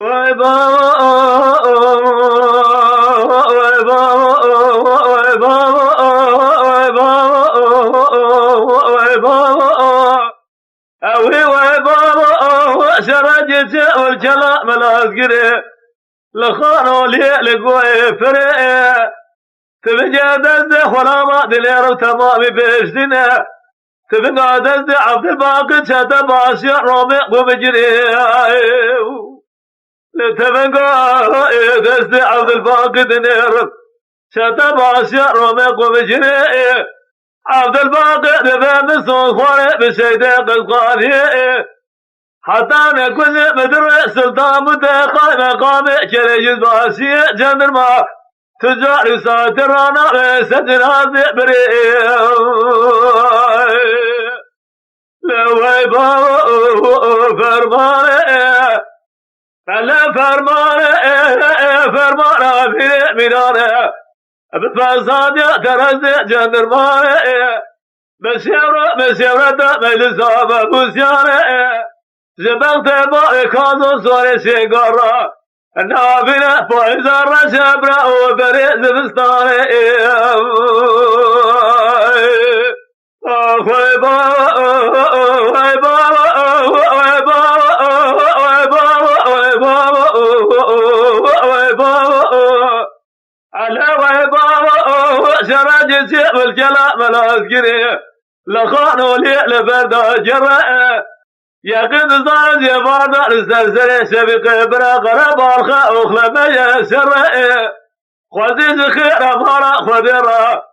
وای بابا وای بابا وای بابا وای بابا وای بابا اوي وای بابا شرجت والكلام العسكري لخانوا لي لقوي فري تبقى دزة خرامة دلير وتمامي بيشتنا تبقى دزة عبد الباقي شتب عشر رامي ومجري تبقى دزة عبد الباقي دنير شتب عشر رامي ومجري عبد الباقي دفن صوت خوري بشيدة قلقاني حتى نكون مدر سلطان متقاي مقامي كريج باسي جندرما تجاري ساترانا سجنازي بري لوي بابا فرماني فلا فرماني في ميداني بفساد ترزي جندرماني مسيرة ملزامة بوسياني زبغت باي كازو سوري سيقارا نابنا فايزا رشبرا وبري زبستاني اخوي بابا وي بابا وي بابا وي بابا وي بابا وي بابا على وي بابا شرجتي بالكلام العسكري لخانوا لي لبردا جرأ يا قد صار جبار الزلزلة شبك برا غرب الخا أخلا ما يسر خذ خير أمارا خذرا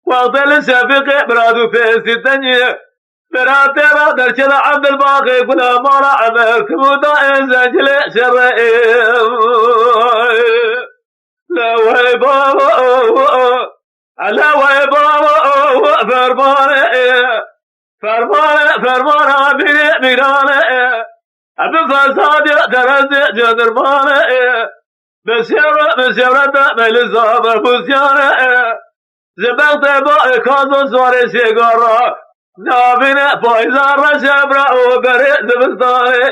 وقت الشبك برادو في الدنيا برا ترى درشد عبد الباقي كل أمارا عملت مدائن زجل شر لا وي بابا لا وي بابا فرمانه ميرانه ابن فساد درز جدرمانه مسيرة ملزامة بوسيانه زبغت باي كازو سواري سيقارا نابنا فايزا رشبرا وبري زبستانه